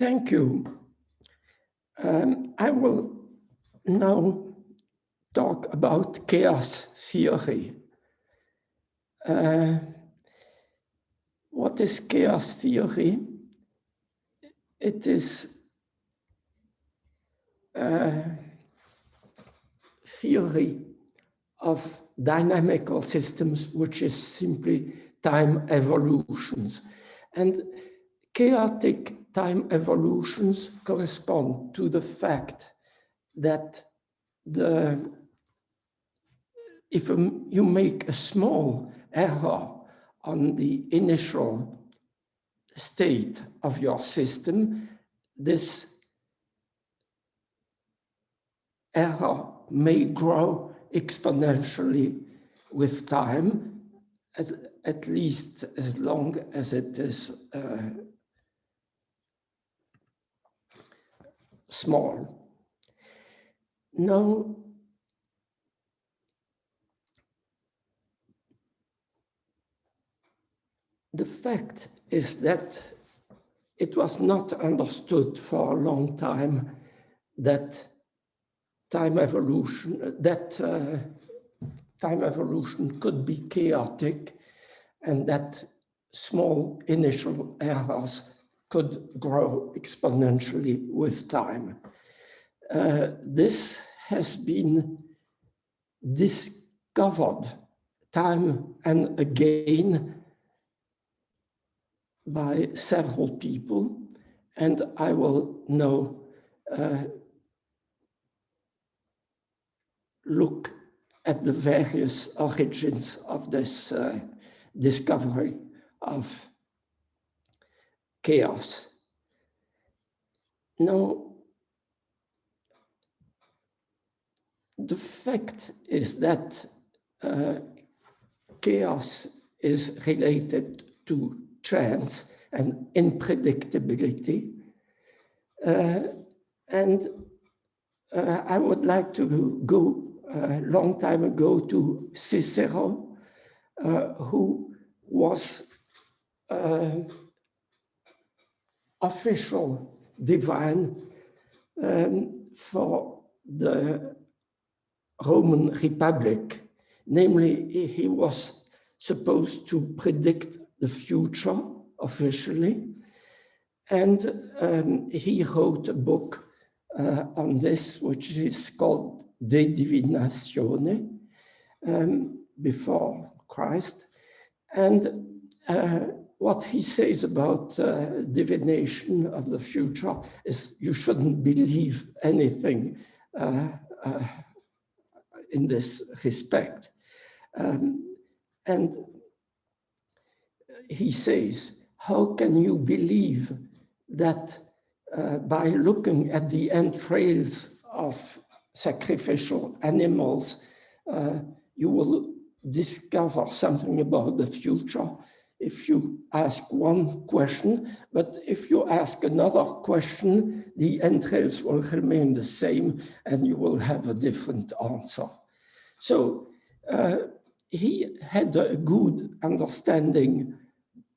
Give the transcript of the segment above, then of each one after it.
Thank you. I will now talk about chaos theory. What is chaos theory? It is a theory of dynamical systems, which is simply time evolutions. And chaotic time evolutions correspond to the fact that if you make a small error on the initial state of your system, this error may grow exponentially with time, at least as long as it is small. Now, the fact is that it was not understood for a long time that time evolution could be chaotic, and that small initial errors could grow exponentially with time. This has been discovered time and again by several people, and I will now look at the various origins of this discovery of chaos. Now, the fact is that chaos is related to chance and unpredictability. And I would like to go a long time ago to Cicero, who was official divine for the Roman Republic. Namely, he was supposed to predict the future officially, and he wrote a book on this, which is called De Divinatione, before Christ. And what he says about divination of the future is you shouldn't believe anything in this respect. And he says, how can you believe that by looking at the entrails of sacrificial animals, you will discover something about the future if you ask one question, but if you ask another question, the entrails will remain the same and you will have a different answer. So he had a good understanding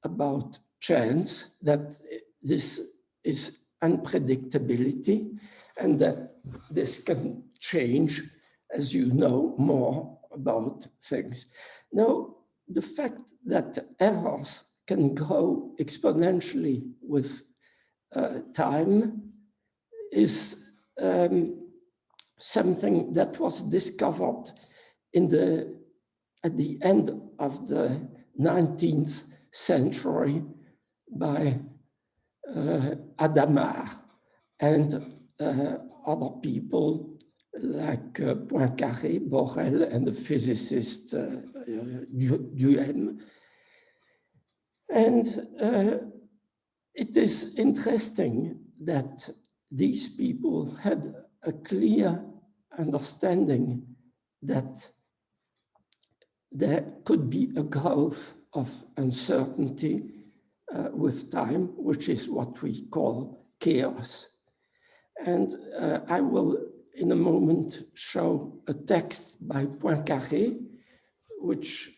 about chance, that this is unpredictability, and that this can change as you know more about things. Now, the fact that errors can grow exponentially with time is something that was discovered at the end of the 19th century by Hadamard and other people like Poincaré, Ruelle, and the physicist Duhem. And it is interesting that these people had a clear understanding that there could be a growth of uncertainty with time, which is what we call chaos. And I will, in a moment, show a text by Poincaré, which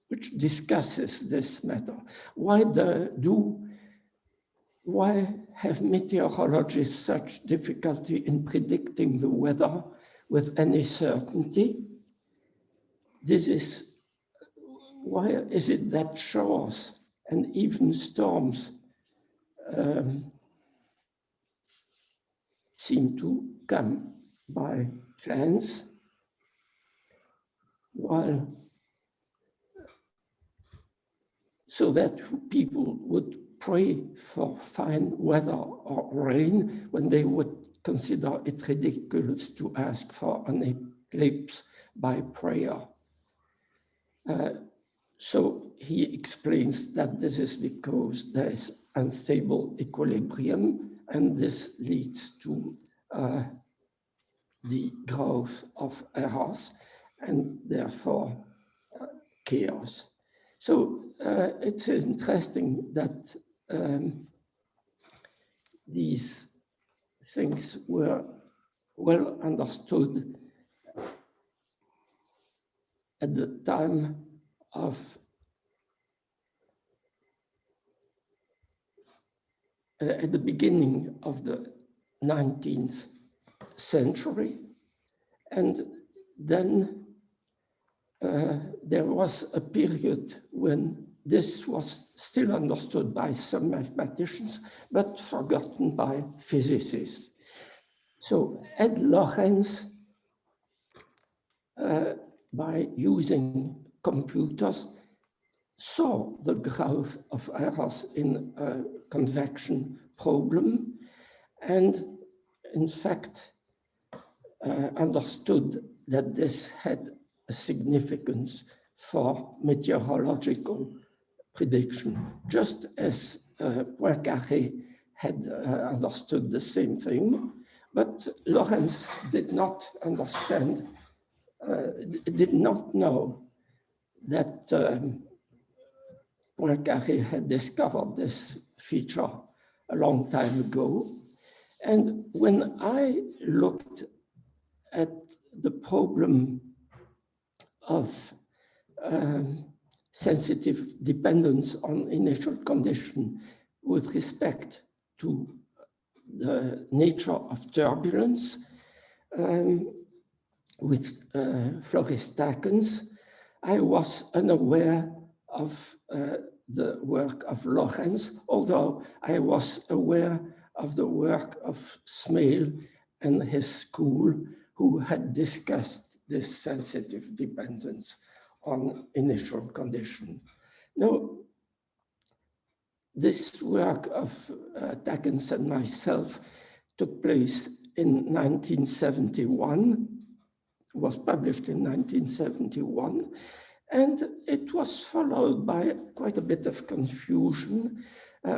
which discusses this matter. Why have meteorologists such difficulty in predicting the weather with any certainty? Why is it that showers and even storms seem to come by chance, so that people would pray for fine weather or rain when they would consider it ridiculous to ask for an eclipse by prayer? So he explains that this is because there is unstable equilibrium, and this leads to the growth of errors and therefore chaos. So it's interesting that these things were well understood at the time of at the beginning of the 19th century, and then there was a period when this was still understood by some mathematicians, but forgotten by physicists. So Ed Lorenz, by using computers, saw the growth of errors in a convection problem, and in fact understood that this had a significance for meteorological prediction, just as Poincaré had understood the same thing. But Lorenz did not understand, did not know that Poincaré had discovered this feature a long time ago. And when I looked at the problem of sensitive dependence on initial condition with respect to the nature of turbulence with Floristacans, I was unaware of the work of Lorenz, although I was aware of the work of Smale and his school, who had discussed this sensitive dependence on initial condition. Now, this work of Takens and myself took place in 1971, was published in 1971, and it was followed by quite a bit of confusion.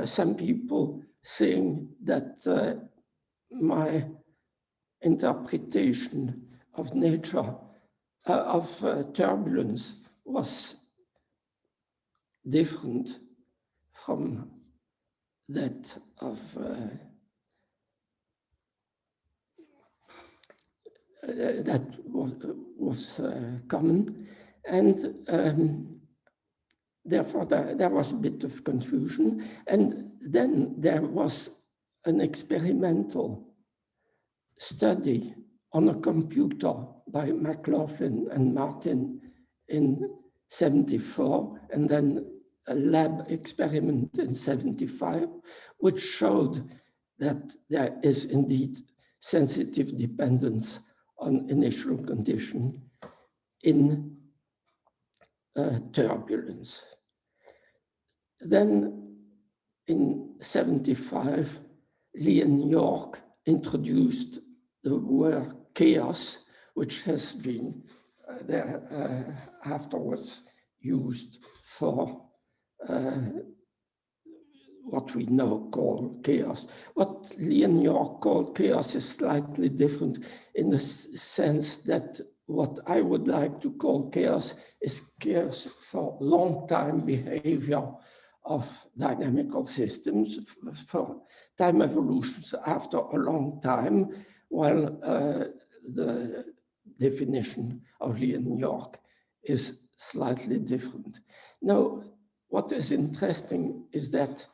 Some people saying that my interpretation of nature, of turbulence, was different from that of that was common, and therefore there was a bit of confusion. And then there was an experimental study on a computer by McLaughlin and Martin in 74, and then a lab experiment in 75, which showed that there is indeed sensitive dependence on initial condition in turbulence. Then in 75, Leon York introduced the word chaos, which has been afterwards used for what we now call chaos. What Leon York called chaos is slightly different in the sense that what I would like to call chaos is chaos for long-time behavior of dynamical systems, for time evolutions after a long time, while the definition of Leon York is slightly different. Now, what is interesting is that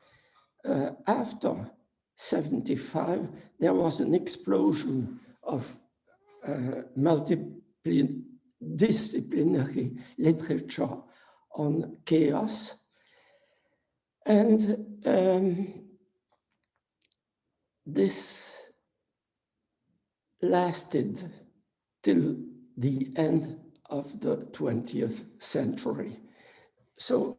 after 75, there was an explosion of multidisciplinary literature on chaos. And this lasted till the end of the 20th century. So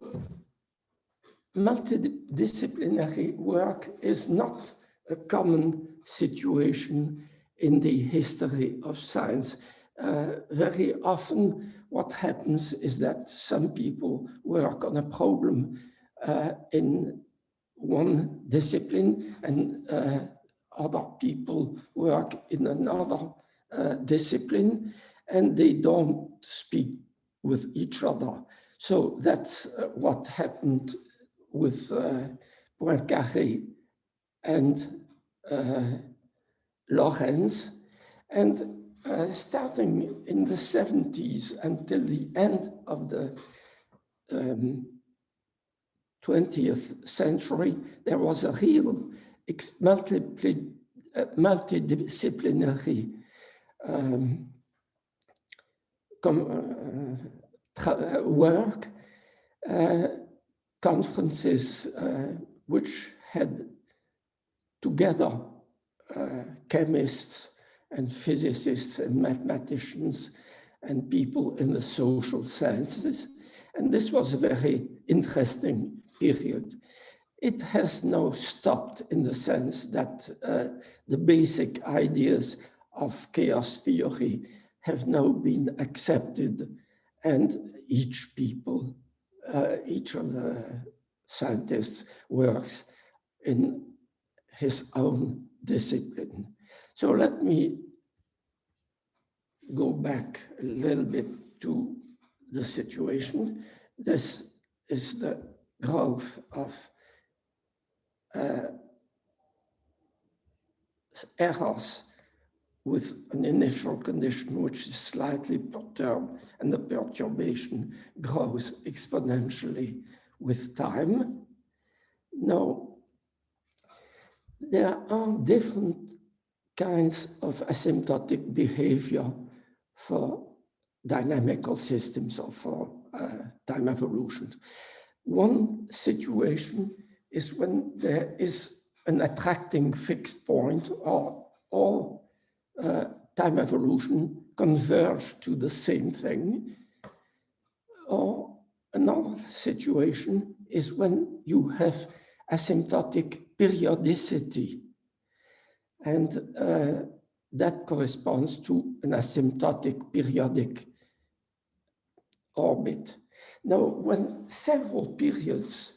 multidisciplinary work is not a common situation in the history of science. Very often what happens is that some people work on a problem in one discipline and other people work in another discipline, and they don't speak with each other. So that's what happened with Poincaré and Lorentz. And starting in the 70s until the end of the 20th century, there was a real multidisciplinary work, conferences which had together chemists and physicists and mathematicians and people in the social sciences. And this was a very interesting period. It has now stopped in the sense that the basic ideas of chaos theory have now been accepted, and each of the scientists works in his own discipline. So let me go back a little bit to the situation. This is the growth of errors with an initial condition which is slightly perturbed, and the perturbation grows exponentially with time. Now, there are different kinds of asymptotic behavior for dynamical systems or for time evolutions. One situation is when there is an attracting fixed point, or all time evolution converge to the same thing. Or another situation is when you have asymptotic periodicity, and that corresponds to an asymptotic periodic orbit. Now, when several periods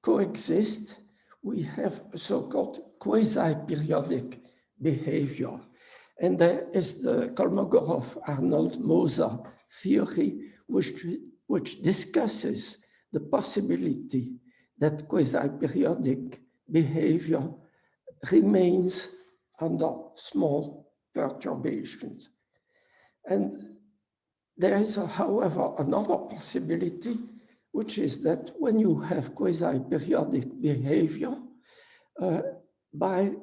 coexist, we have a so-called quasi-periodic behavior. And there is the Kolmogorov-Arnold-Moser theory, which discusses the possibility that quasi-periodic behavior remains under small perturbations. And there is, however, another possibility, which is that when you have quasi-periodic behavior, by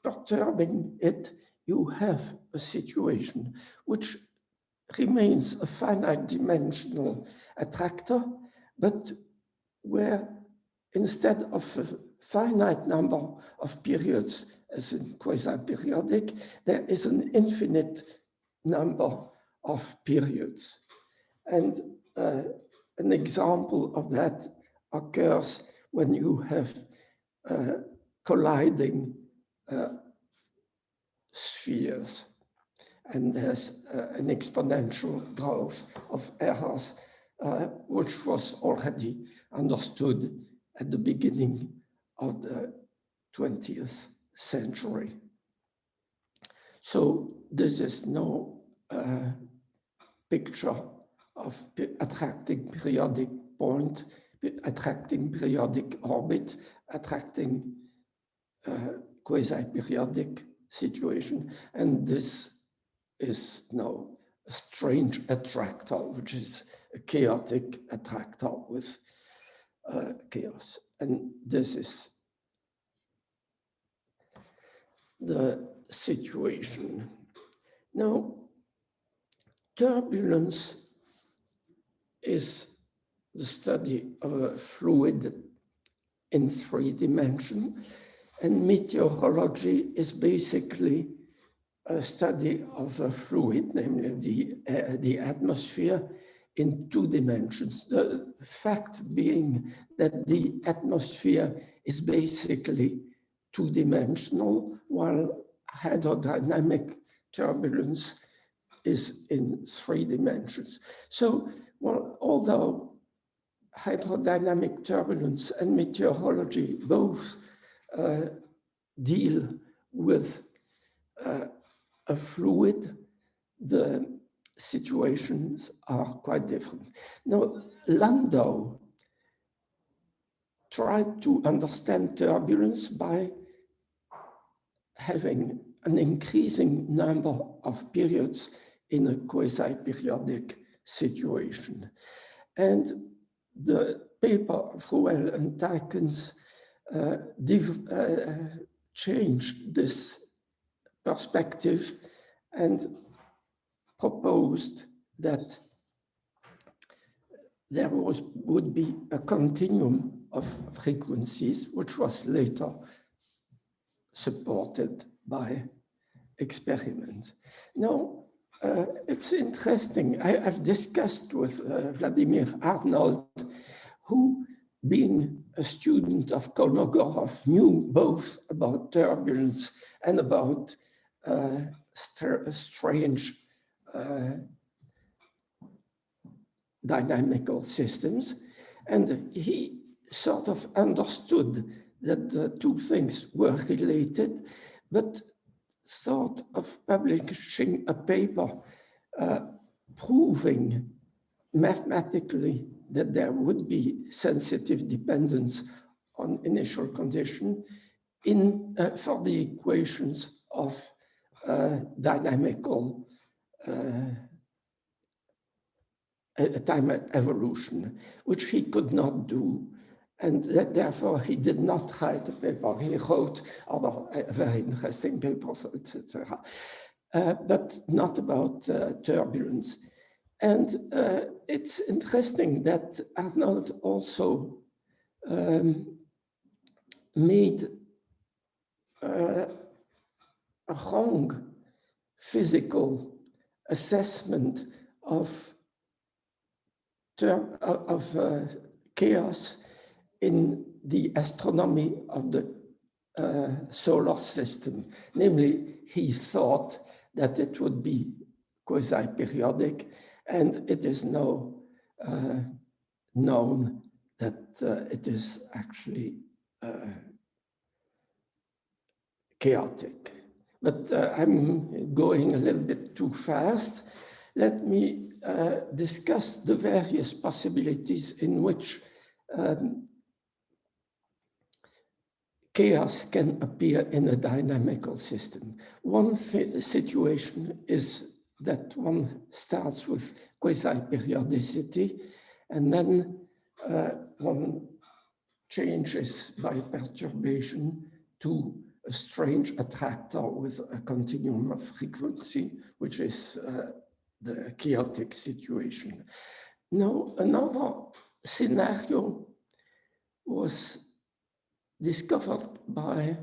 perturbing it, you have a situation which remains a finite dimensional attractor, but where instead of a finite number of periods as in quasi-periodic, there is an infinite number of periods. And an example of that occurs when you have colliding spheres, and there's an exponential growth of errors, which was already understood at the beginning of the 20th century. So this is no picture of attracting periodic point, attracting periodic orbit, attracting quasi-periodic situation, and this is now a strange attractor, which is chaotic attractor with chaos. And this is the situation. Now, turbulence is the study of a fluid in 3 dimensions, and meteorology is basically a study of a fluid, namely the atmosphere, in 2 dimensions. The fact being that the atmosphere is basically 2-dimensional, while hydrodynamic turbulence is in 3 dimensions. So, well, although hydrodynamic turbulence and meteorology both deal with a fluid, the situations are quite different. Now, Landau tried to understand turbulence by having an increasing number of periods in a quasi-periodic situation. And the paper of Ruelle and Dykens changed this perspective and proposed that there would be a continuum of frequencies, which was later supported by experiments. Now, it's interesting. I've discussed with Vladimir Arnold, who, being a student of Kolmogorov, knew both about turbulence and about strange dynamical systems. And he sort of understood that the 2 things were related, but thought of publishing a paper proving mathematically that there would be sensitive dependence on initial condition for the equations of dynamical time evolution, which he could not do. And therefore, he did not write the paper. He wrote other very interesting papers, etc., but not about turbulence. And it's interesting that Arnold also made a wrong physical assessment of chaos in the astronomy of the solar system. Namely, he thought that it would be quasi-periodic, and it is now known that it is actually chaotic. But I'm going a little bit too fast. Let me discuss the various possibilities in which chaos can appear in a dynamical system. One situation is that one starts with quasi-periodicity, and then one changes by perturbation to a strange attractor with a continuum of frequency, which is the chaotic situation. Now, another scenario was discovered by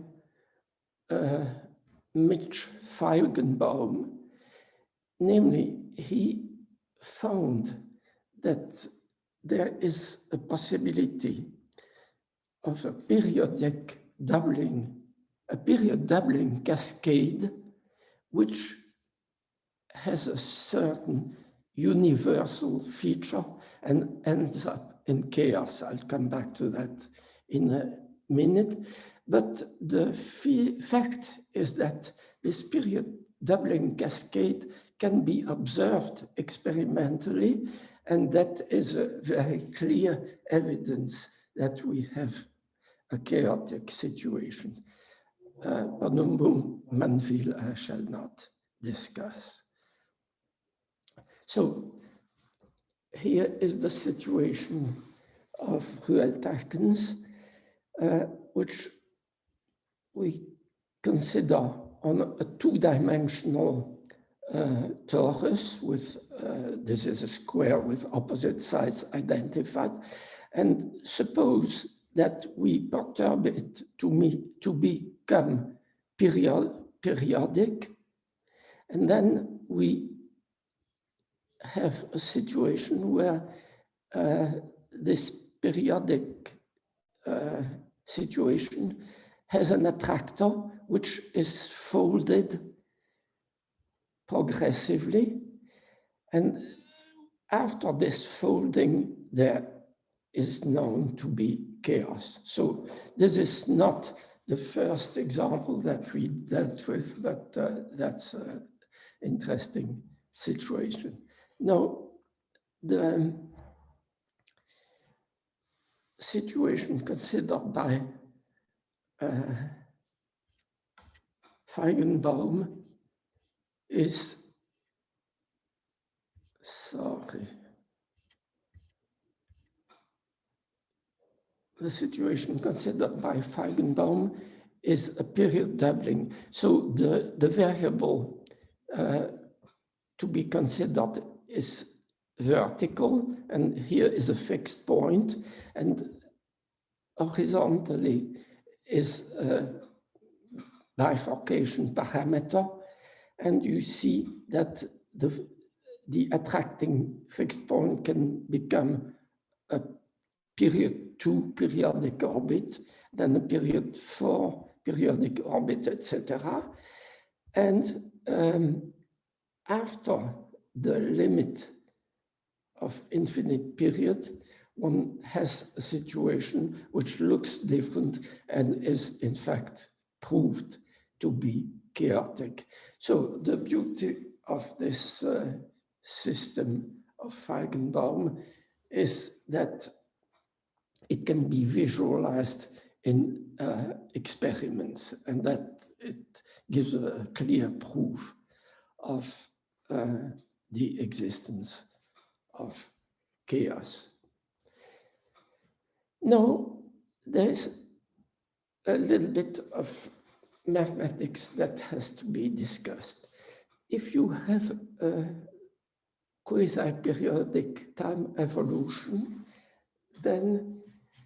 Mitch Feigenbaum. Namely, he found that there is a possibility of a period doubling cascade, which has a certain universal feature and ends up in chaos. I'll come back to that in a minute. But the fact is that this period doubling cascade can be observed experimentally, and that is a very clear evidence that we have a chaotic situation. Panumbu Manville I shall not discuss. So here is the situation of Ruelle-Tarkins, which we consider on a two-dimensional torus with, this is a square with opposite sides identified, and suppose that we perturb it to become periodic, and then we have a situation where this periodic situation has an attractor which is folded progressively, and after this folding there is known to be chaos. So this is not the first example that we dealt with, but that's an interesting situation. Now, the situation considered by Feigenbaum is, the situation considered by Feigenbaum is a period doubling. So the variable to be considered is vertical, and here is a fixed point, and horizontally is a bifurcation parameter, and you see that the attracting fixed point can become a period 2 periodic orbit, then a period 4 periodic orbit, etc. And after the limit of infinite period, one has a situation which looks different and is in fact proved to be chaotic. So the beauty of this system of Feigenbaum is that it can be visualized in experiments, and that it gives a clear proof of the existence of chaos. Now, there's a little bit of mathematics that has to be discussed. If you have a quasi-periodic time evolution, then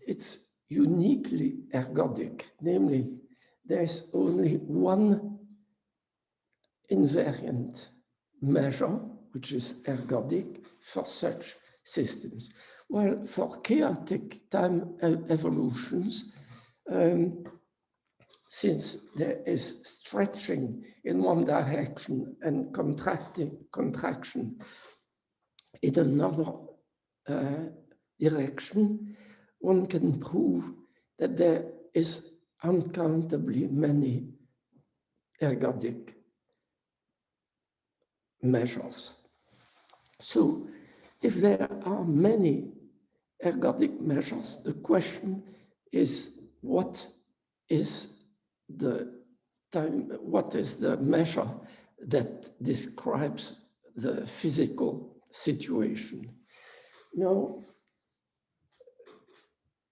it's uniquely ergodic, namely, there's only one invariant measure, which is ergodic for such systems. Well, for chaotic time evolutions, since there is stretching in one direction and contraction in another direction, one can prove that there is uncountably many ergodic measures. So if there are many ergodic measures, the question is, what is the measure that describes the physical situation? Now,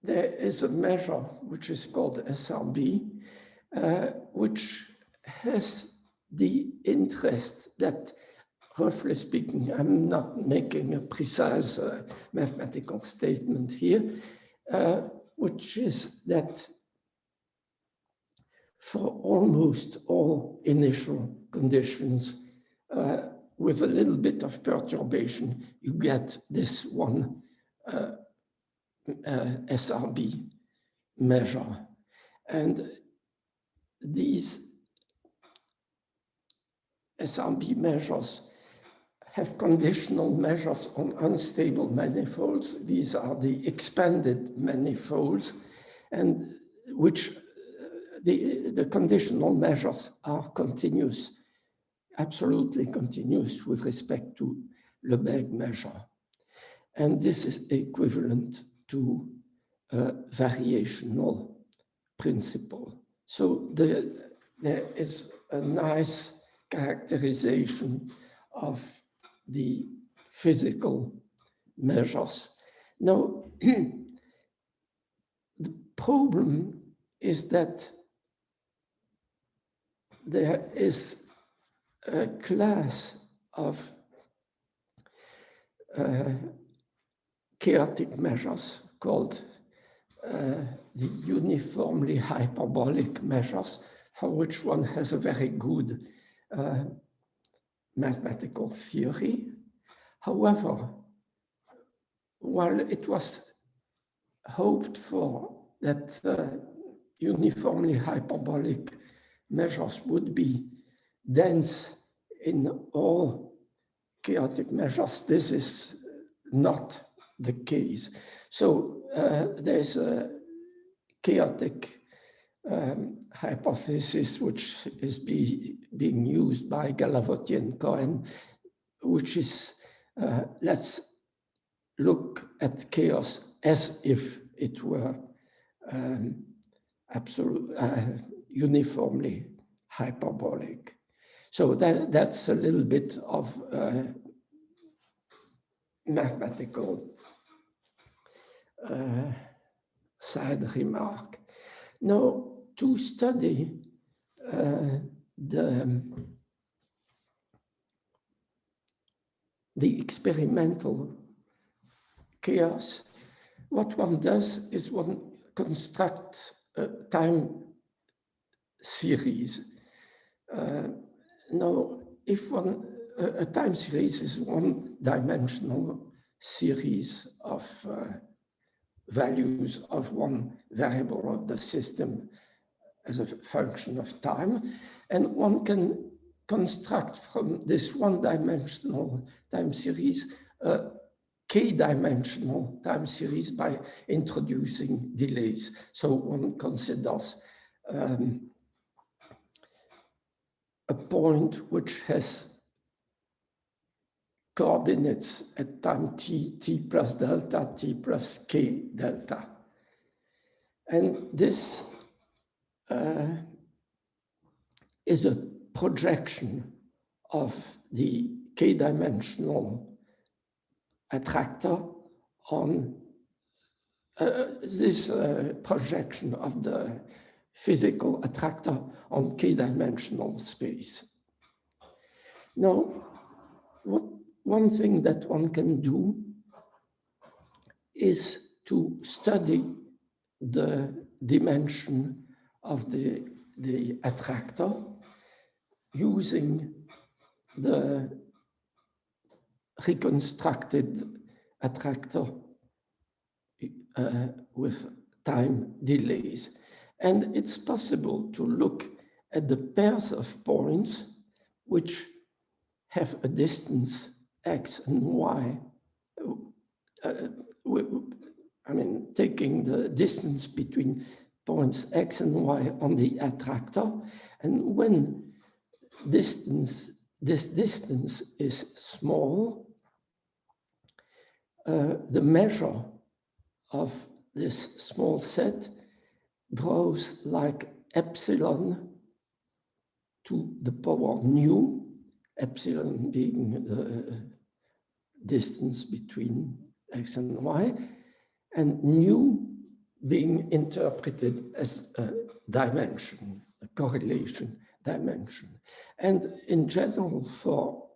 there is a measure which is called SRB, which has the interest that, roughly speaking, I'm not making a precise mathematical statement here, which is that for almost all initial conditions, with a little bit of perturbation, you get this one SRB measure. And these SRB measures have conditional measures on unstable manifolds. These are the expanded manifolds, and which the conditional measures are continuous, absolutely continuous with respect to Lebesgue measure. And this is equivalent to a variational principle. So there is a nice characterization of the physical measures. Now, the problem is that there is a class of chaotic measures called the uniformly hyperbolic measures, for which one has a very good mathematical theory. However, while it was hoped for that uniformly hyperbolic measures would be dense in all chaotic measures, this is not the case. So there's a chaotic hypothesis which is being used by Galavotti and Cohen, which is let's look at chaos as if it were uniformly hyperbolic. So that's a little bit of mathematical side remark. Now, to study the experimental chaos, what one does is one constructs a time series. Now, if a time series is one-dimensional series of values of one variable of the system as a function of time, and one can construct from this one-dimensional time series a k-dimensional time series by introducing delays. So one considers a point which has coordinates at time t, t plus delta, t plus k delta. And this is a projection of the k-dimensional attractor on this projection of the physical attractor on k-dimensional space. Now, one thing that one can do is to study the dimension of the attractor using the reconstructed attractor with time delays. And it's possible to look at the pairs of points which have a distance x and y. I mean, taking the distance between points x and y on the attractor, and when this distance is small, the measure of this small set grows like epsilon to the power nu, epsilon being the distance between x and y, and nu being interpreted as a dimension, a correlation dimension. And in general, for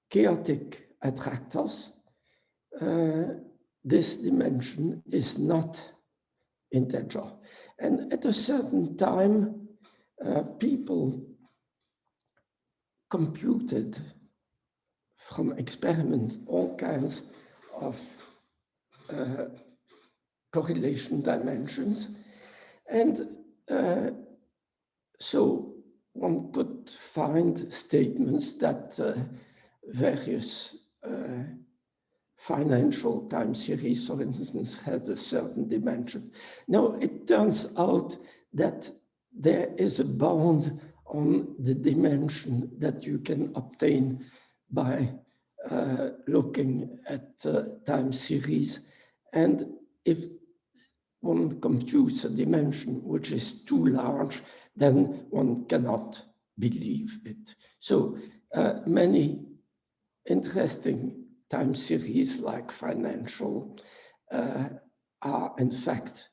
chaotic attractors, this dimension is not integer. And at a certain time, people computed from experiment all kinds of correlation dimensions. And so one could find statements that various financial time series, for instance, has a certain dimension. Now, it turns out that there is a bound on the dimension that you can obtain by looking at time series. And if one computes a dimension which is too large, then one cannot believe it. So many interesting time series like financial are in fact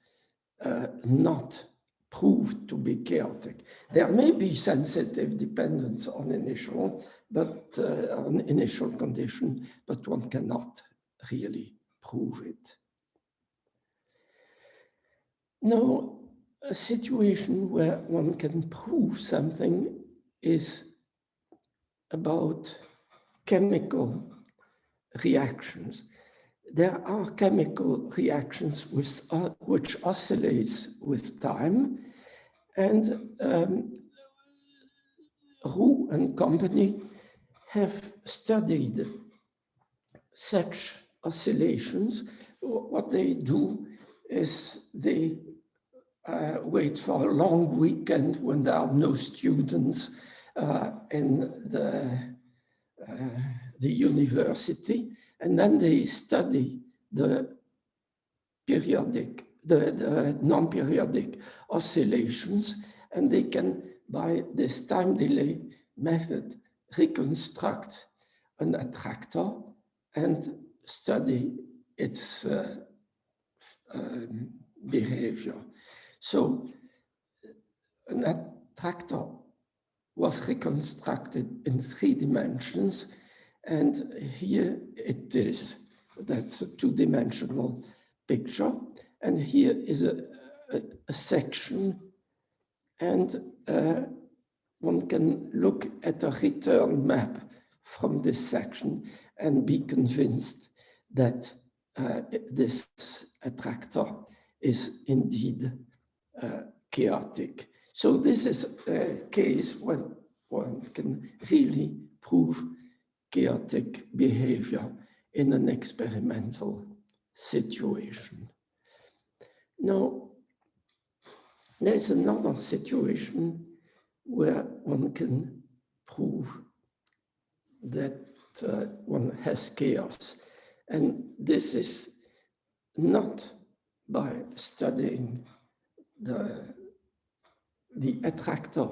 not proved to be chaotic. There may be sensitive dependence on initial condition, but one cannot really prove it. Now, a situation where one can prove something is about chemical reactions. There are chemical reactions which oscillates with time, and Ruelle and company have studied such oscillations. What they do is they wait for a long weekend when there are no students in the university, and then they study the non-periodic oscillations, and they can, by this time delay method, reconstruct an attractor and study its behavior. So an attractor was reconstructed in 3 dimensions, and here it is. That's a 2-dimensional picture, and here is a section, and one can look at a return map from this section and be convinced that this attractor is indeed chaotic. So this is a case when one can really prove chaotic behavior in an experimental situation. Now, there's another situation where one can prove that one has chaos. And this is not by studying the attractor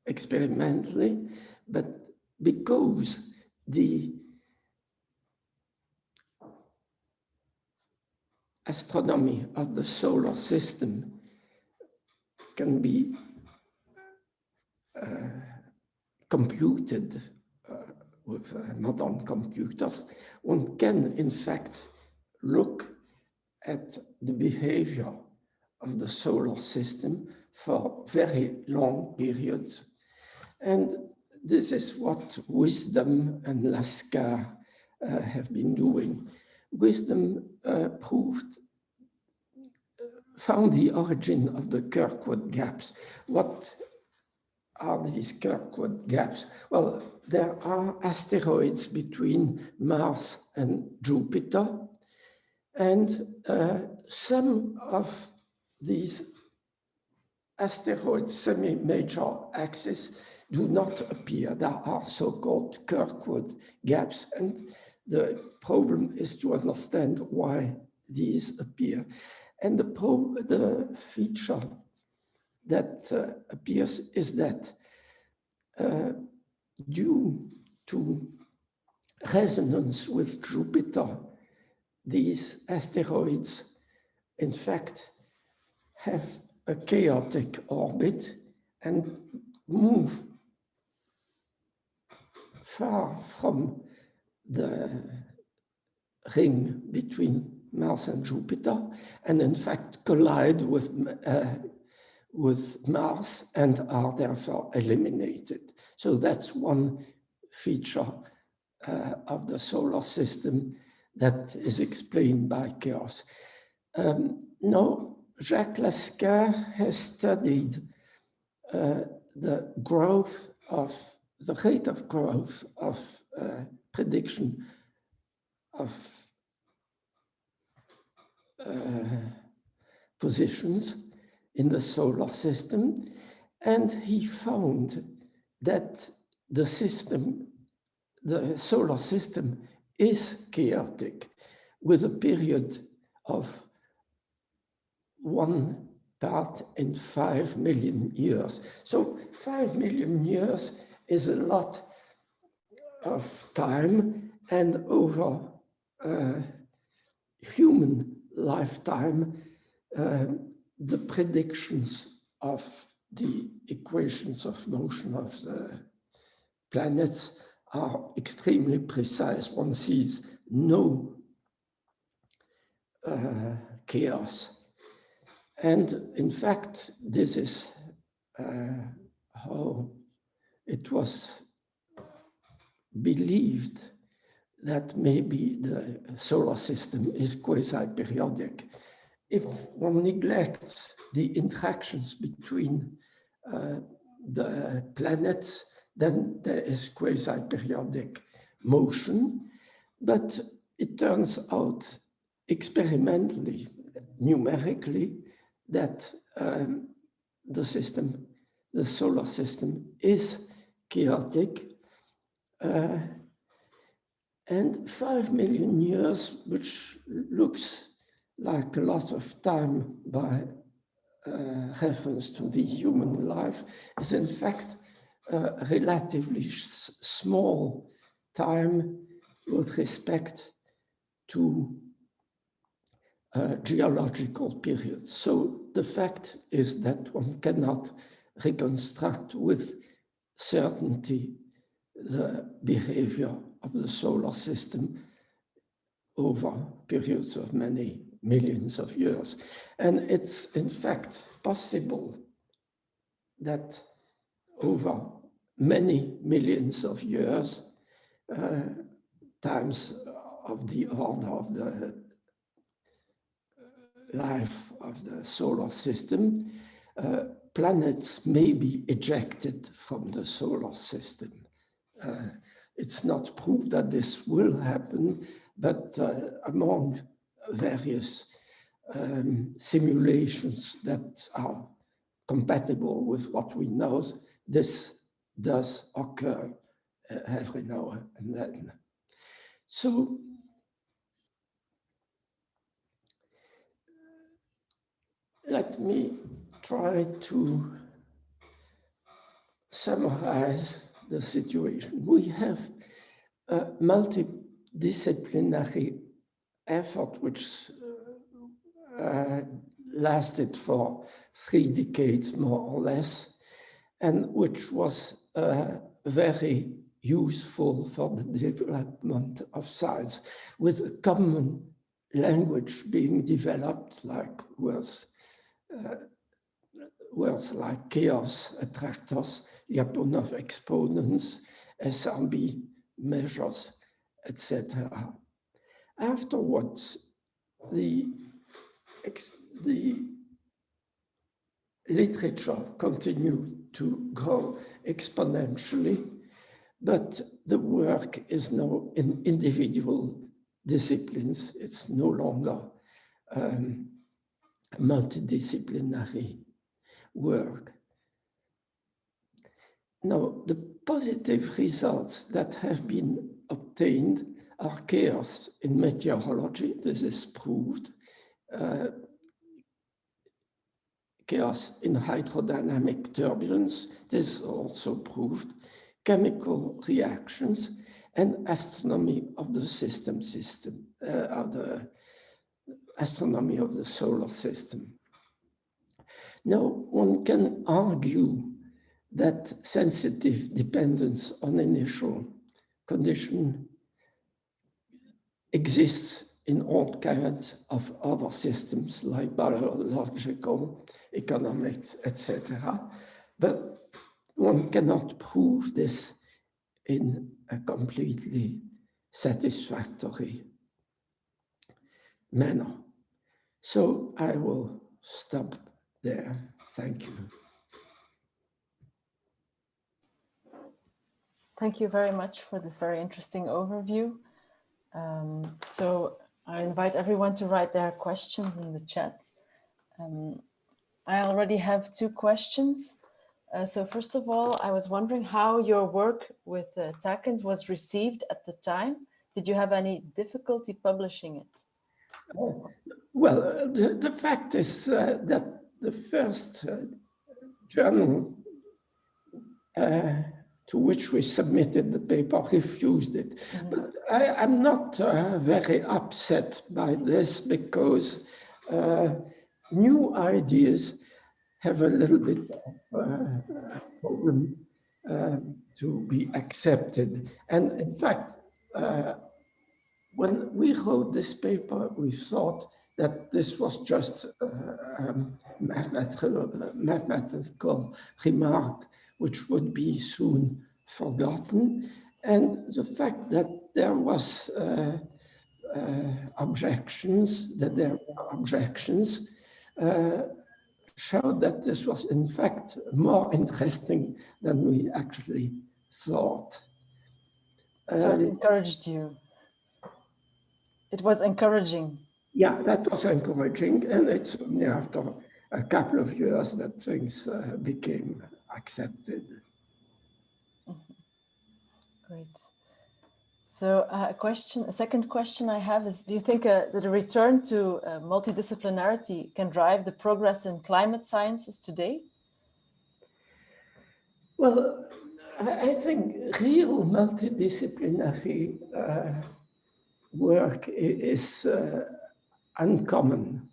experimentally, but because the astronomy of the solar system can be computed with modern computers. One can, in fact, look at the behavior of the solar system for very long periods. And this is what Wisdom and Lascar have been doing. Wisdom found the origin of the Kirkwood gaps. What are these Kirkwood gaps? Well, there are asteroids between Mars and Jupiter, and some of these asteroids' semi-major axes do not appear. There are so-called Kirkwood gaps, and the problem is to understand why these appear. And the feature that appears is that due to resonance with Jupiter, these asteroids, in fact, have a chaotic orbit and move far from the ring between Mars and Jupiter, and in fact collide with Mars and are therefore eliminated. So that's one feature of the solar system that is explained by chaos. Now, Jacques Lascar has studied the rate of growth of prediction of positions in the solar system, and he found that the solar system is chaotic with a period of 1 part in 5 million years. So 5 million years is a lot of time, and over human lifetime, the predictions of the equations of motion of the planets are extremely precise. One sees no chaos. And in fact, this is how it was believed that maybe the solar system is quasi-periodic. If one neglects the interactions between the planets, then there is quasi-periodic motion. But it turns out experimentally, numerically, that the solar system is chaotic. And 5 million years, which looks like a lot of time by reference to the human life, is in fact a relatively small time with respect to geological periods. So the fact is that one cannot reconstruct with certainty the behavior of the solar system over periods of many millions of years. And it's in fact possible that over many millions of years, times of the order of the life of the solar system, planets may be ejected from the solar system. It's not proved that this will happen, but among various simulations that are compatible with what we know, this does occur every now and then. So let me try to summarize the situation. We have a multidisciplinary effort which lasted for 3 decades, more or less, and which was very useful for the development of science, with a common language being developed, like words like chaos, attractors, Lyapunov exponents, SRB measures, etc. Afterwards, the literature continued to grow exponentially, but the work is now in individual disciplines. It's no longer multidisciplinary work. Now, the positive results that have been obtained are chaos in meteorology. This is proved. Chaos in hydrodynamic turbulence. This is also proved. Chemical reactions and astronomy of the astronomy of the solar system. Now, one can argue that sensitive dependence on initial condition exists in all kinds of other systems like biological, economics, etc. But one cannot prove this in a completely satisfactory manner. So I will stop there. Thank you. Thank you very much for this very interesting overview. So I invite everyone to write their questions in the chat. I already have 2 questions. So first of all, I was wondering how your work with Takens was received at the time. Did you have any difficulty publishing it? Well, the fact is that the first journal to which we submitted the paper, refused it. But I'm not very upset by this, because new ideas have a little bit of problem to be accepted. And in fact, when we wrote this paper, we thought that this was just a mathematical remark which would be soon forgotten. And the fact that there was objections, showed that this was in fact more interesting than we actually thought. So it encouraged you. It was encouraging. Yeah, that was encouraging, and it's only after a couple of years that things became accepted. Great. So a second question I have is, do you think that a return to multidisciplinarity can drive the progress in climate sciences today? Well, I think real multidisciplinary work is uncommon.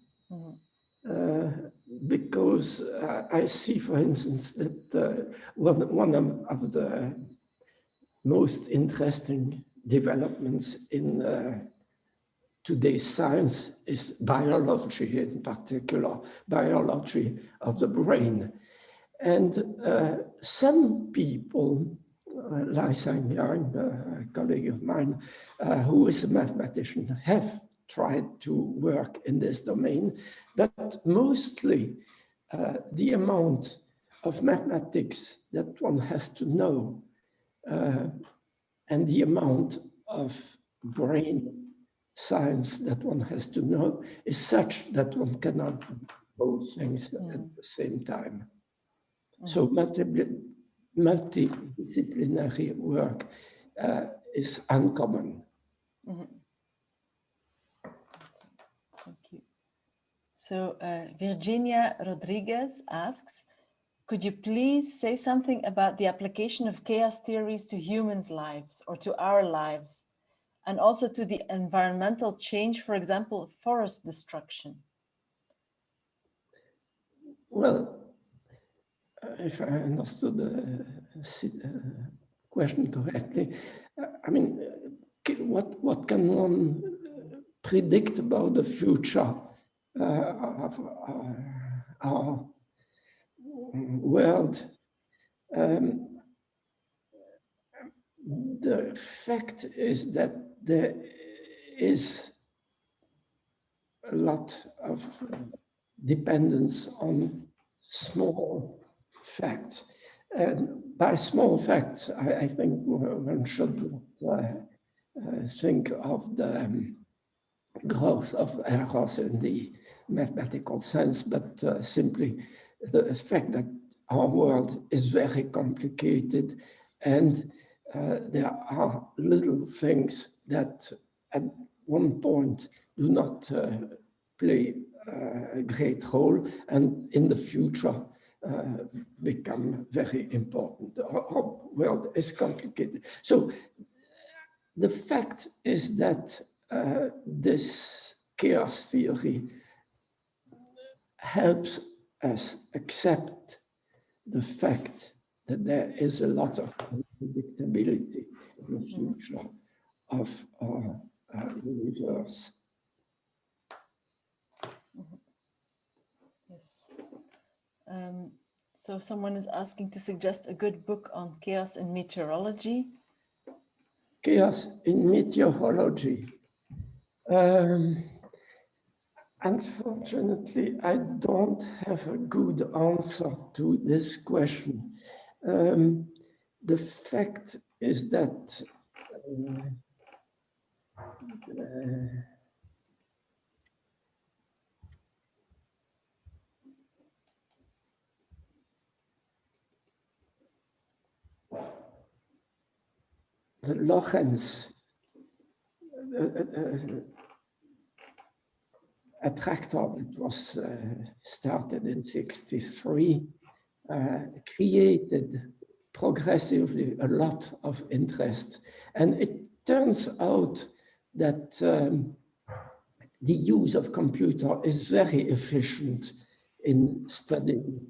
Because I see, for instance, that one of the most interesting developments in today's science is biology, in particular, biology of the brain. And some people, Lai Sang-yang, a colleague of mine, who is a mathematician, have tried to work in this domain, but mostly the amount of mathematics that one has to know and the amount of brain science that one has to know is such that one cannot do both things at the same time. So multidisciplinary work is uncommon. Thank you. So Virginia Rodriguez asks, could you please say something about the application of chaos theories to humans' lives or to our lives, and also to the environmental change, for example, forest destruction? Well, if I understood the question correctly, I mean, what can one predict about the future of our world? The fact is that there is a lot of dependence on small facts. And by small facts, I think one should think of the growth of errors in the mathematical sense, but simply the fact that our world is very complicated, and there are little things that at one point do not play a great role, and in the future become very important. Our world is complicated. So the fact is that this chaos theory helps us accept the fact that there is a lot of unpredictability in the future of our universe. Yes. So someone is asking to suggest a good book on chaos in meteorology. Chaos in meteorology. Unfortunately, I don't have a good answer to this question. The fact is that the Lorentz attractor that was started in '63 created progressively a lot of interest. And it turns out that the use of computer is very efficient in studying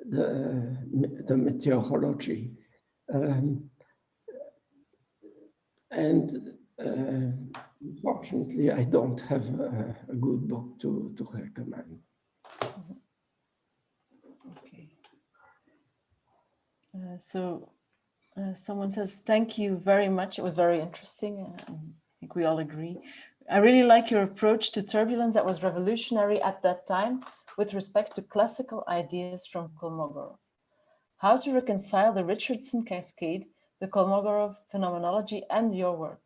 the meteorology. Unfortunately, I don't have a good book to recommend. Okay. Someone says, thank you very much. It was very interesting. I think we all agree. I really like your approach to turbulence that was revolutionary at that time with respect to classical ideas from Kolmogorov. How to reconcile the Richardson cascade, the Kolmogorov phenomenology, and your work?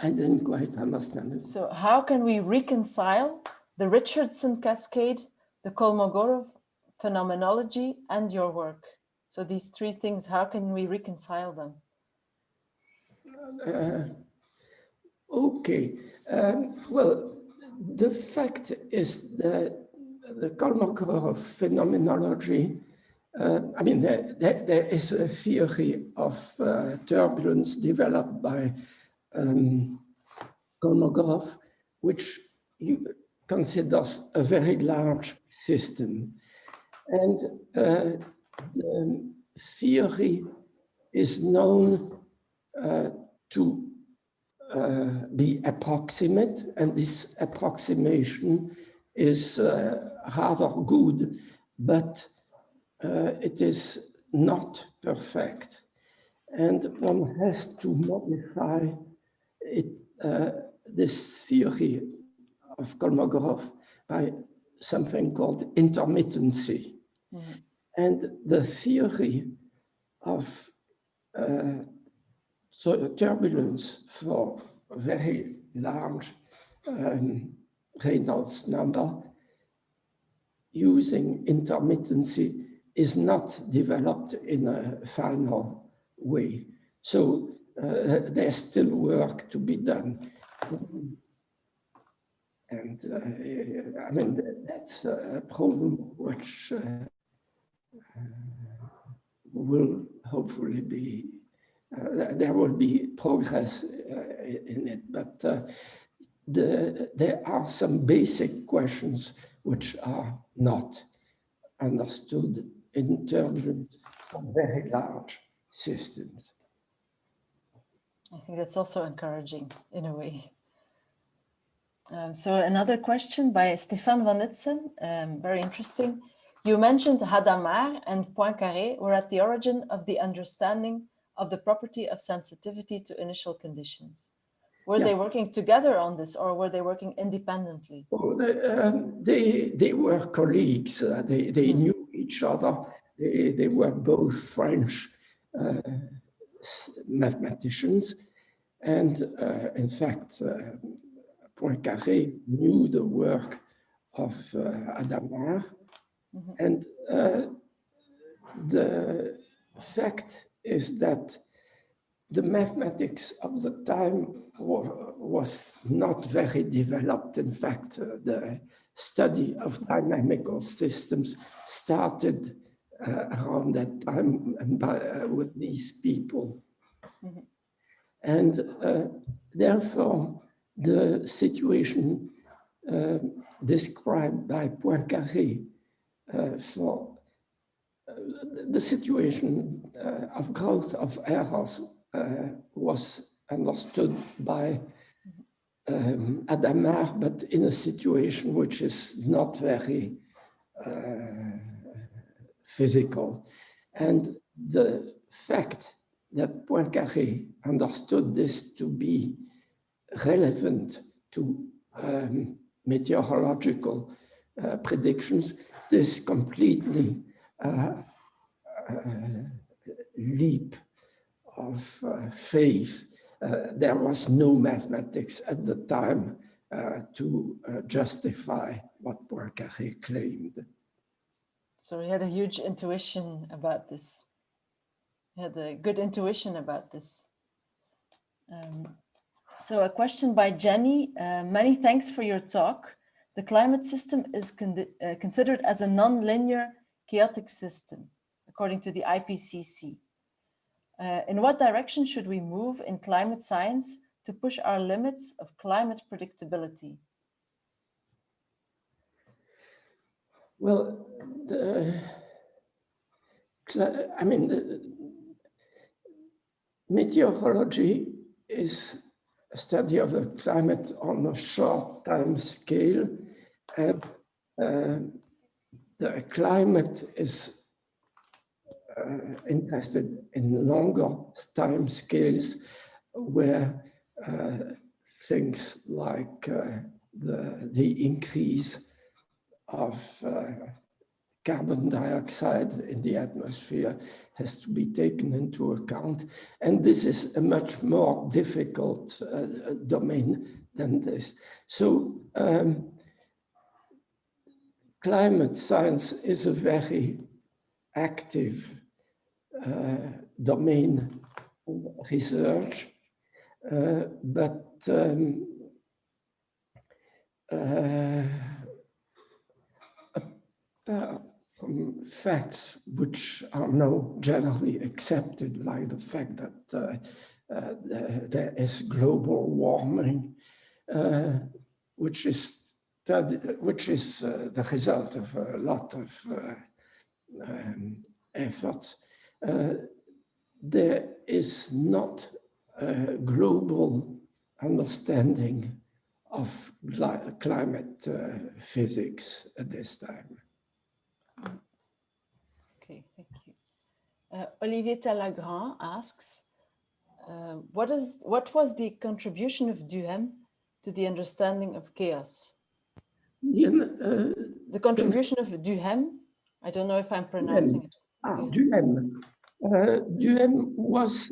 I didn't quite understand it. So how can we reconcile the Richardson cascade, the Kolmogorov phenomenology, and your work? So these three things, how can we reconcile them? Okay. Well, the fact is that the Kolmogorov phenomenology, I mean, there is a theory of turbulence developed by Kolmogorov, which considers a very large system. And the theory is known to be approximate, and this approximation is rather good, but it is not perfect. And one has to modify it, this theory of Kolmogorov by something called intermittency. Mm-hmm. And the theory of turbulence for a very large Reynolds number using intermittency is not developed in a final way. So there's still work to be done. And I mean, that's a problem which will hopefully be, there will be progress in it, but there are some basic questions which are not understood in turbulence for very large systems. I think that's also encouraging in a way. So another question by Stéphane Van Itsen, very interesting. You mentioned Hadamard and Poincaré were at the origin of the understanding of the property of sensitivity to initial conditions. Were they working together on this, or were they working independently? Oh, they were colleagues. They knew each other. They were both French mathematicians. And in fact, Poincaré knew the work of Hadamard. Mm-hmm. And the fact is that the mathematics of the time was not very developed. In fact, the study of dynamical systems started around that time with these people. Mm-hmm. And therefore, the situation described by Poincaré for the situation of growth of errors was understood by Hadamard, but in a situation which is not very physical. And the fact that Poincaré understood this to be relevant to meteorological predictions, this completely leap of faith. There was no mathematics at the time to justify what Poincaré claimed. So he had a huge intuition about this. He had a good intuition about this. So a question by Jenny. Many thanks for your talk. The climate system is considered as a non-linear chaotic system, according to the IPCC. In what direction should we move in climate science to push our limits of climate predictability? Well, meteorology is a study of the climate on a short time scale, and the climate is interested in longer time scales where things like the increase of carbon dioxide in the atmosphere has to be taken into account. And this is a much more difficult domain than this. So climate science is a very active domain of research, but from facts which are now generally accepted, like the fact that there is global warming, which is the result of a lot of efforts. There is not a global understanding of climate physics at this time. Okay, thank you. Olivier Talagrand asks, what was the contribution of Duhem to the understanding of chaos? The contribution of Duhem, I don't know if I'm pronouncing it. Duhem. Duhem was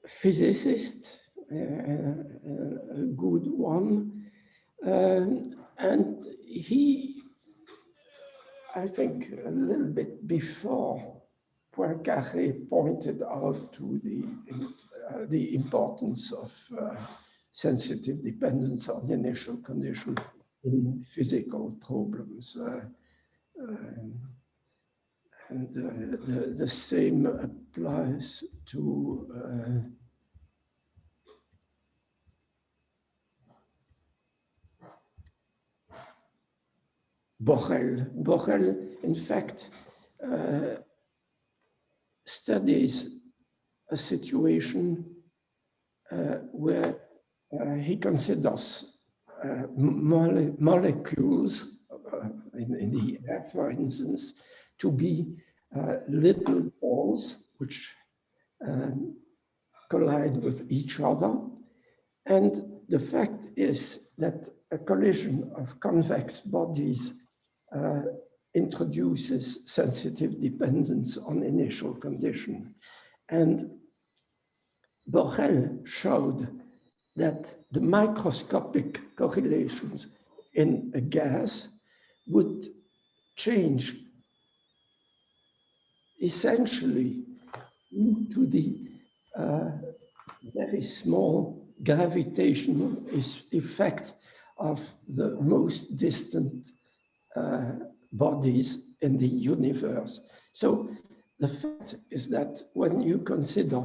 physicist, a good one, and he, I think, a little bit before Poincaré pointed out to the importance of sensitive dependence on initial conditions in physical problems. And the same applies to Ruelle. Ruelle, in fact, studies a situation where he considers molecules in the air, for instance, to be little balls which collide with each other. And the fact is that a collision of convex bodies introduces sensitive dependence on initial condition. And Ruelle showed that the microscopic correlations in a gas would change essentially due to the very small gravitational effect of the most distant bodies in the universe. So the fact is that when you consider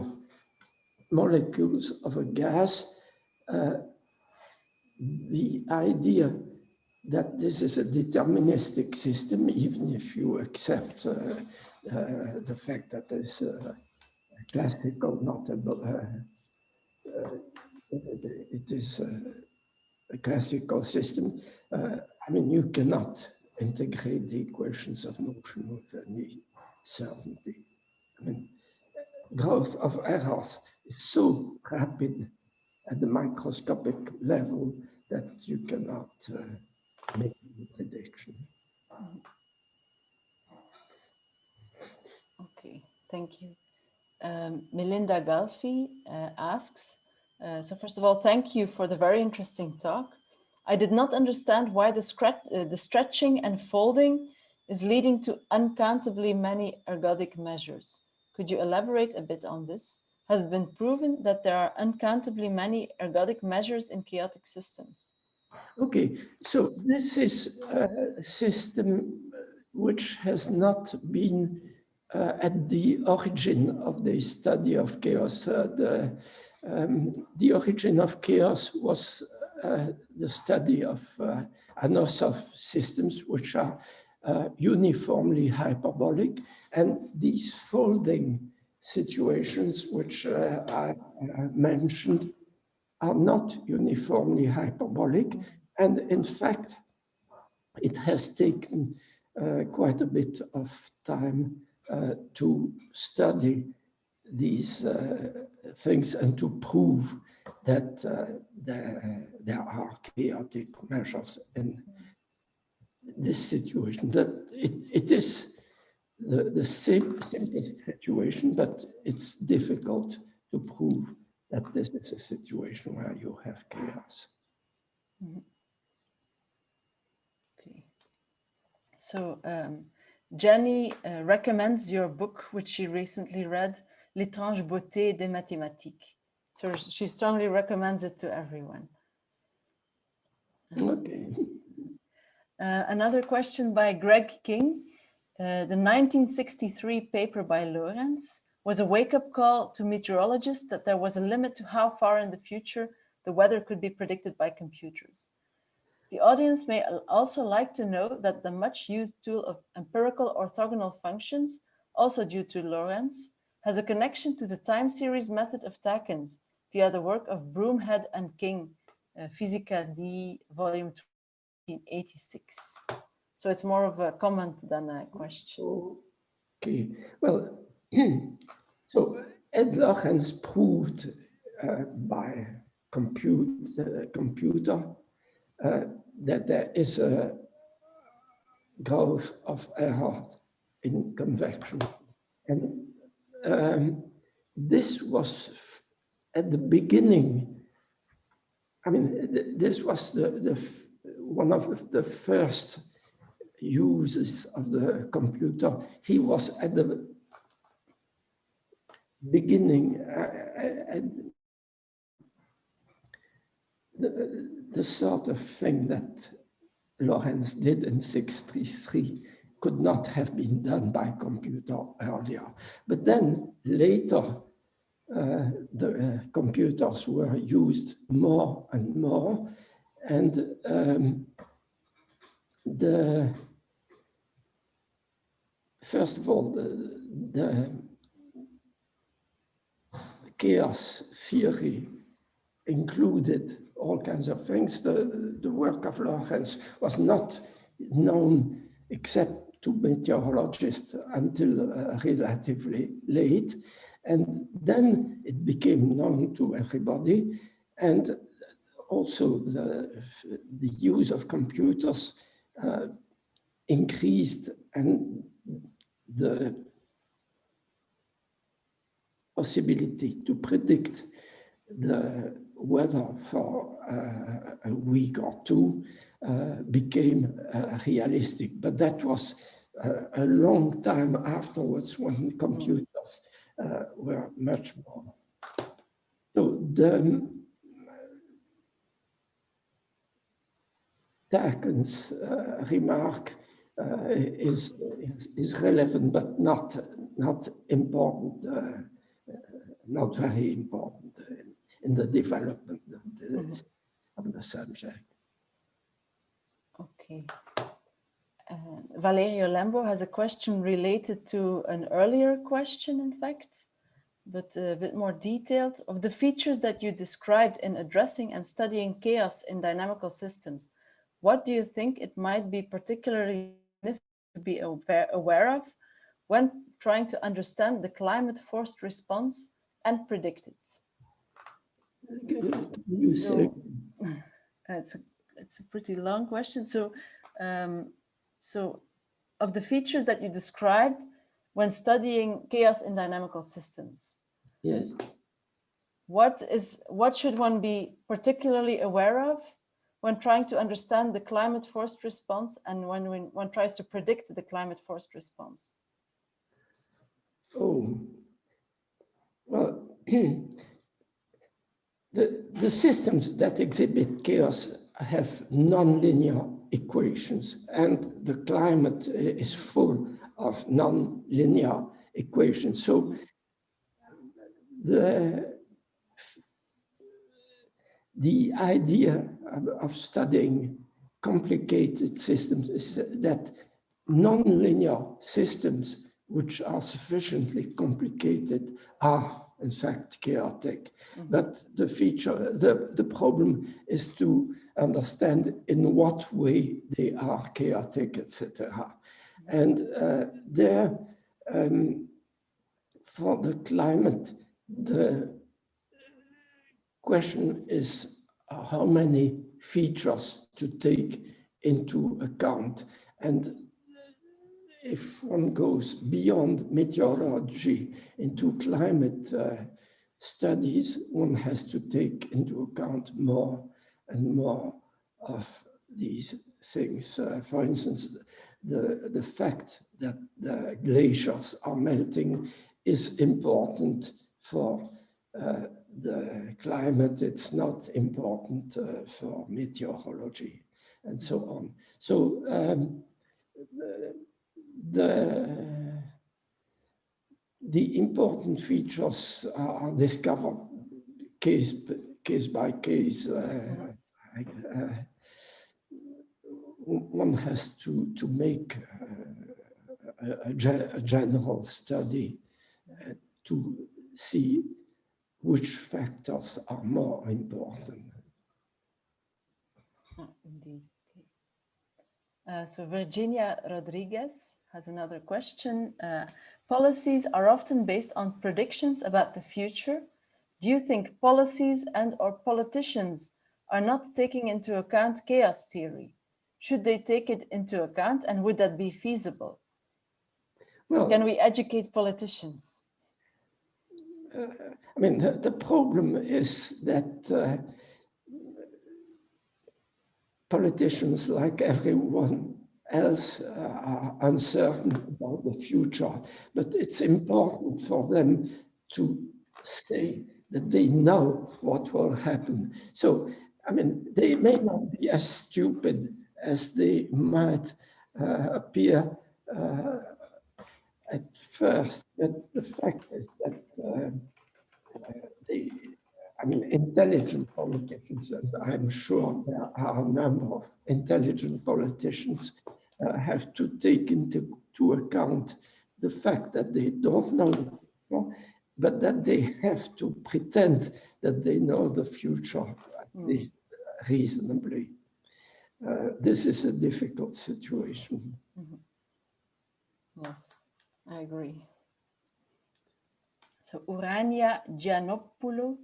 molecules of a gas, the idea that this is a deterministic system, even if you accept the fact that there's a classical, it is a classical system. I mean, you cannot integrate the equations of motion with any certainty. I mean, growth of errors is so rapid at the microscopic level that you cannot make a prediction. Okay, thank you. Melinda Galfi asks, so first of all, thank you for the very interesting talk. I did not understand why the stretching and folding is leading to uncountably many ergodic measures. Could you elaborate a bit on this? Has it been proven that there are uncountably many ergodic measures in chaotic systems? Okay, so this is a system which has not been at the origin of the study of chaos. The origin of chaos was the study of Anosov systems, which are uniformly hyperbolic, and these folding situations, which I mentioned, are not uniformly hyperbolic. And in fact, it has taken quite a bit of time to study these things and to prove that there are chaotic measures in this situation. That it is the simplest situation, but it's difficult to prove that this is a situation where you have chaos. Okay. So Jenny recommends your book, which she recently read, L'étrange beauté des mathématiques. So she strongly recommends it to everyone. Okay. Another question by Greg King. The 1963 paper by Lorentz was a wake-up call to meteorologists that there was a limit to how far in the future the weather could be predicted by computers. The audience may also like to know that the much used tool of empirical orthogonal functions, also due to Lorentz, has a connection to the time series method of Takens via the work of Broomhead and King, Physica D, volume 1986. So it's more of a comment than a question. Okay, well, so Ed Lorentz proved by computer that there is a growth of error in convection. And this was at the beginning, I mean, this was one of the first uses of the computer. He was at the beginning, the sort of thing that Lorentz did in 1963 could not have been done by computer earlier. But then later, the computers were used more and more, and first of all, the chaos theory included all kinds of things. The work of Lorentz was not known except to meteorologists until relatively late. And then it became known to everybody. And also the use of computers increased, and the possibility to predict the weather for a week or two became realistic. But that was a long time afterwards, when computers were much more. So the Takens remark is relevant, but not important, not very important in the development of the subject. Okay. Valerio Lembo has a question related to an earlier question, in fact, but a bit more detailed. Of the features that you described in addressing and studying chaos in dynamical systems, what do you think it might be particularly significant to be aware of when trying to understand the climate-forced response and predict it? So, it's a pretty long question. So, so of the features that you described when studying chaos in dynamical systems, yes, what should one be particularly aware of when trying to understand the climate-forced response and when one tries to predict the climate-forced response? Oh, well, the systems that exhibit chaos have nonlinear equations, and the climate is full of nonlinear equations. So the idea of studying complicated systems is that nonlinear systems which are sufficiently complicated are in fact chaotic. But the problem is to understand in what way they are chaotic, etc. And there, for the climate, the question is how many features to take into account. And if one goes beyond meteorology into climate studies, one has to take into account more and more of these things. For instance, the fact that the glaciers are melting is important for the climate. It's not important for meteorology and so on. So the important features are discovered case by case. One has to make a general study to see which factors are more important. Indeed. So Virginia Rodriguez has another question. Policies are often based on predictions about the future. Do you think policies and/or politicians are not taking into account chaos theory? Should they take it into account, and would that be feasible? Well, can we educate politicians? I mean, the problem is that politicians, like everyone else, are uncertain about the future, but it's important for them to say that they know what will happen. So, I mean, they may not be as stupid as they might appear at first, but the fact is that intelligent politicians, and I'm sure there are a number of intelligent politicians, have to take into account the fact that they don't know the future, but that they have to pretend that they know the future, at least reasonably. This is a difficult situation. Yes, I agree. So Urania Giannopoulou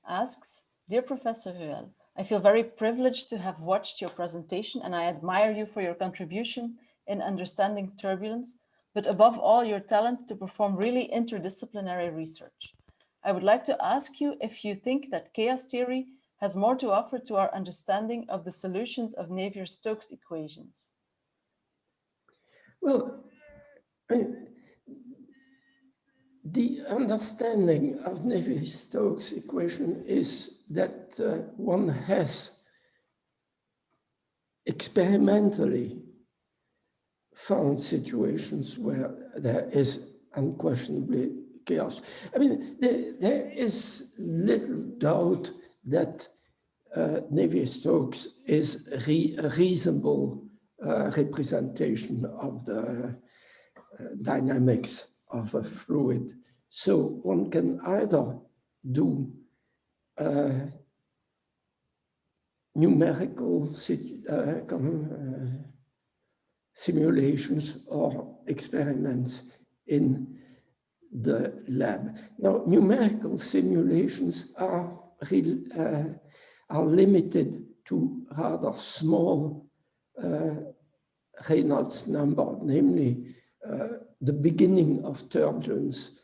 asks, Dear Professor Ruelle, I feel very privileged to have watched your presentation, and I admire you for your contribution in understanding turbulence, but above all, your talent to perform really interdisciplinary research. I would like to ask you if you think that chaos theory has more to offer to our understanding of the solutions of Navier-Stokes equations. Well, the understanding of Navier-Stokes equation is that one has experimentally found situations where there is unquestionably chaos. I mean, there is little doubt that Navier-Stokes is a reasonable representation of the dynamics of a fluid. So one can either do numerical simulations or experiments in the lab. Now, numerical simulations are limited to rather small Reynolds number, namely the beginning of turbulence,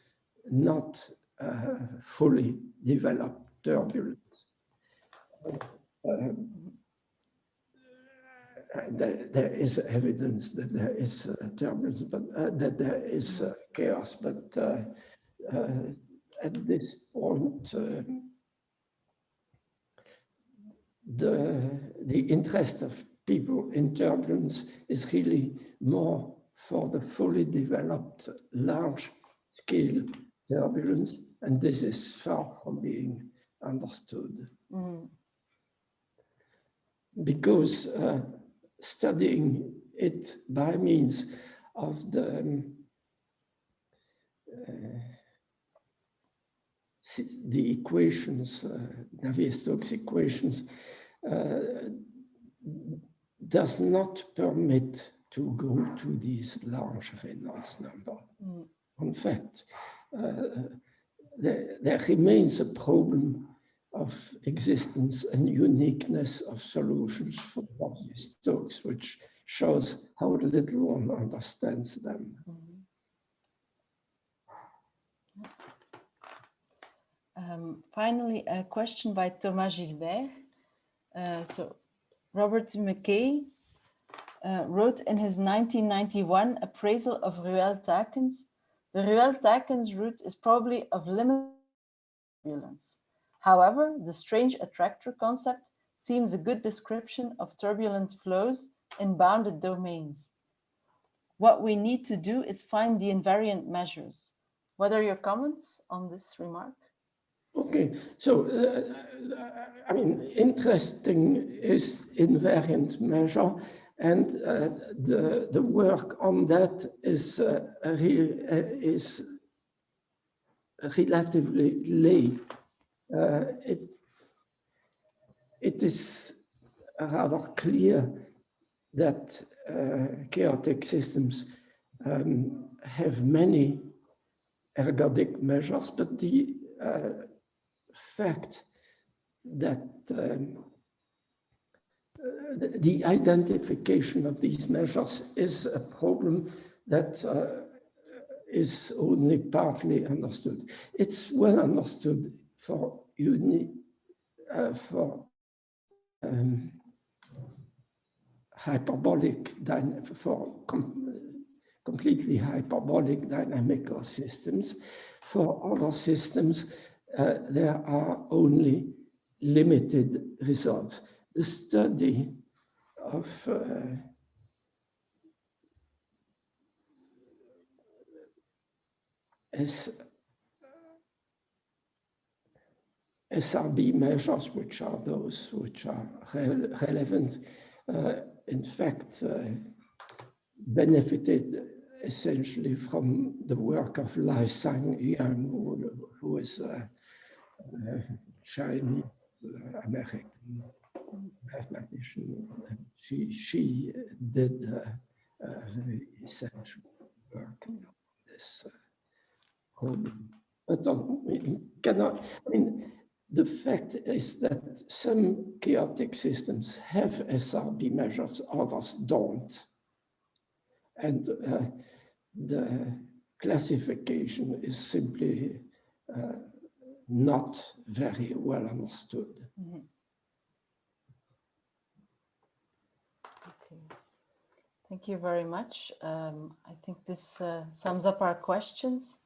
not fully developed turbulence. There is evidence that there is turbulence, but that there is chaos. But at this point, the interest of people in turbulence is really more for the fully developed large-scale turbulence, and this is far from being understood. Because studying it by means of the equations, Navier-Stokes equations, does not permit to go to these large Reynolds numbers. In fact, there remains a problem of existence and uniqueness of solutions for Navier-Stokes, which shows how little one understands them. Finally, a question by Thomas Gilbert. So Robert McKay wrote in his 1991 appraisal of Ruelle-Takens, the Ruelle-Takens route is probably of limited turbulence. However, the strange attractor concept seems a good description of turbulent flows in bounded domains. What we need to do is find the invariant measures. What are your comments on this remark? Okay, so I mean, interesting is invariant measure, and the work on that is relatively late. It is rather clear that chaotic systems have many ergodic measures, but the fact that the identification of these measures is a problem that is only partly understood. It's well understood for completely hyperbolic dynamical systems. For other systems, there are only limited results. The study of SRB measures, which are those which are relevant, in fact, benefited essentially from the work of Lai Sang Yang, who is a Chinese American mathematician. She did very essential work on this problem. But the fact is that some chaotic systems have SRB measures, others don't. And the classification is simply not very well understood. Okay. Thank you very much. I think this sums up our questions.